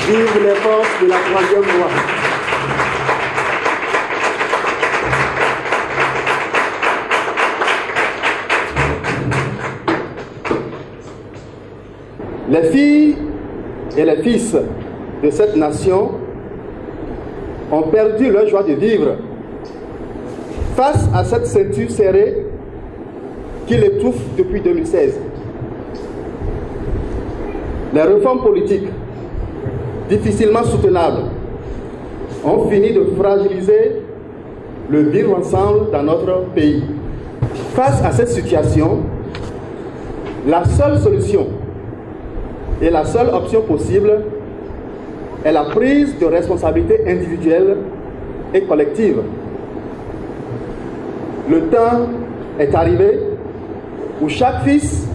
Vive les forces de la troisième voie. Les filles et les fils de cette nation ont perdu leur joie de vivre face à cette ceinture serrée qui l'étouffe depuis 2016. Les réformes politiques, difficilement soutenables, ont fini de fragiliser le vivre ensemble dans notre pays. Face à cette situation, la seule solution et la seule option possible est la prise de responsabilité individuelle et collective. Le temps est arrivé où chaque fils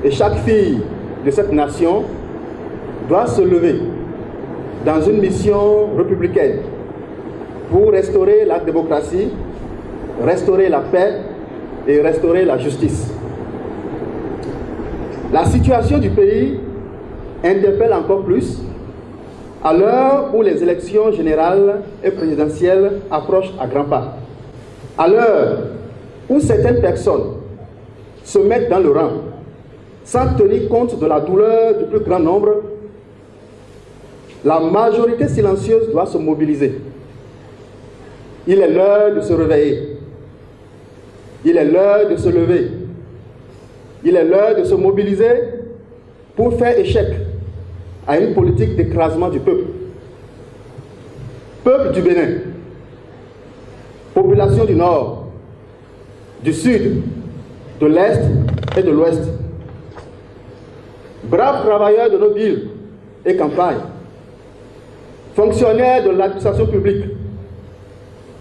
et chaque fille de cette nation doit se lever dans une mission républicaine pour restaurer la démocratie, restaurer la paix et restaurer la justice. La situation du pays interpelle encore plus à l'heure où les élections générales et présidentielles approchent à grands pas. À l'heure où certaines personnes se mettent dans le rang sans tenir compte de la douleur du plus grand nombre, la majorité silencieuse doit se mobiliser. Il est l'heure de se réveiller. Il est l'heure de se lever. Il est l'heure de se mobiliser pour faire échec à une politique d'écrasement du peuple. Peuple du Bénin, population du Nord, du Sud, de l'Est et de l'Ouest, braves travailleurs de nos villes et campagnes, fonctionnaires de l'administration publique,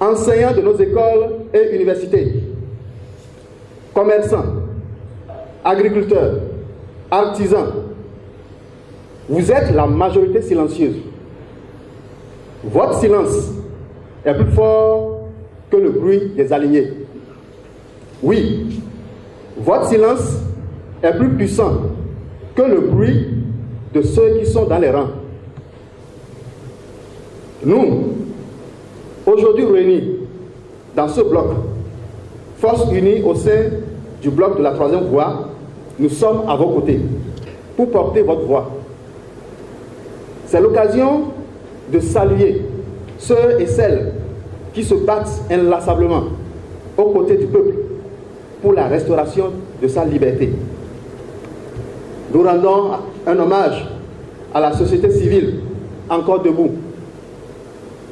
enseignants de nos écoles et universités, commerçants, agriculteurs, artisans, vous êtes la majorité silencieuse. Votre silence est plus fort que le bruit des alignés. Oui, votre silence est plus puissant que le bruit de ceux qui sont dans les rangs. Nous, aujourd'hui réunis dans ce bloc, force unie au sein du bloc de la troisième voie, nous sommes à vos côtés pour porter votre voix. C'est l'occasion de saluer ceux et celles qui se battent inlassablement aux côtés du peuple pour la restauration de sa liberté. Nous rendons un hommage à la société civile encore debout.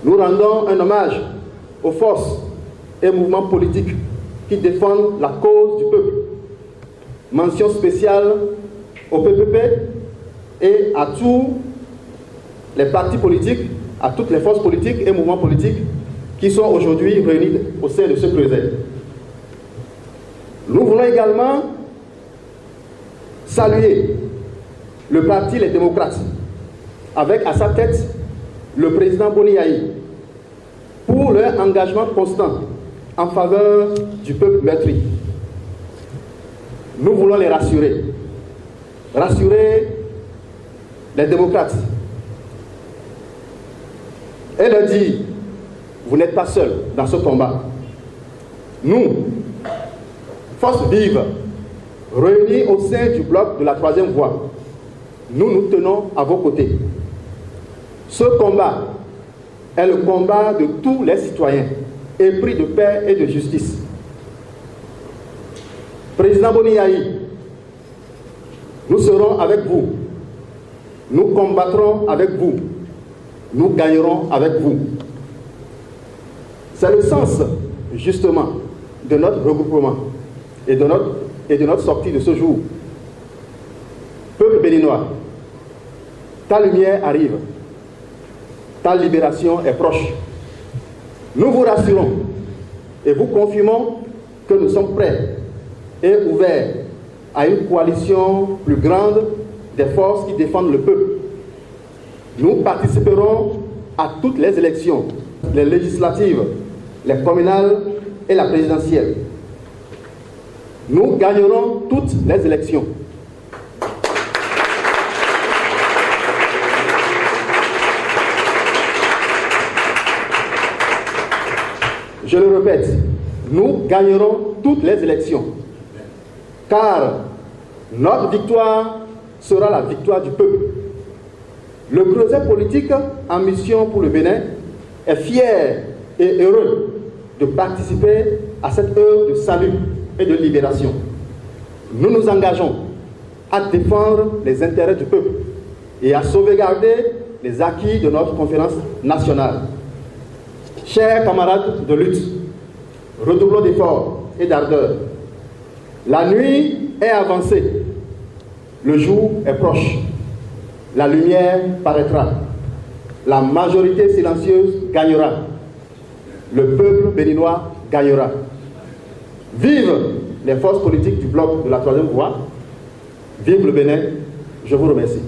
Nous rendons un hommage aux forces et mouvements politiques qui défendent la cause du peuple. Mention spéciale au PPP et à tous les partis politiques, à toutes les forces politiques et mouvements politiques qui sont aujourd'hui réunis au sein de ce creuset. Nous voulons également saluer le parti Les Démocrates, avec à sa tête le président Boni Yayi, pour leur engagement constant en faveur du peuple meurtri. Nous voulons les rassurer. Rassurer les démocrates. Et leur dire, vous n'êtes pas seuls dans ce combat. Nous, force vive, réunis au sein du bloc de la troisième voie, nous nous tenons à vos côtés. Ce combat est le combat de tous les citoyens, épris de paix et de justice. Président Boni Yayi, nous serons avec vous. Nous combattrons avec vous. Nous gagnerons avec vous. C'est le sens, justement, de notre regroupement et de notre sortie de ce jour. Peuple béninois, ta lumière arrive. Ta libération est proche. Nous vous rassurons et vous confirmons que nous sommes prêts et ouverts à une coalition plus grande des forces qui défendent le peuple. Nous participerons à toutes les élections, les législatives, les communales et la présidentielle. Nous gagnerons toutes les élections. répète, nous gagnerons toutes les élections. Car notre victoire sera la victoire du peuple. Le Creuset politique en mission pour le Bénin est fier et heureux de participer à cette œuvre de salut et de libération. Nous nous engageons à défendre les intérêts du peuple et à sauvegarder les acquis de notre conférence nationale. Chers camarades de lutte, redoublons d'efforts et d'ardeur. La nuit est avancée, le jour est proche, la lumière paraîtra, la majorité silencieuse gagnera, le peuple béninois gagnera. Vive les forces politiques du bloc de la troisième voie, vive le Bénin, je vous remercie.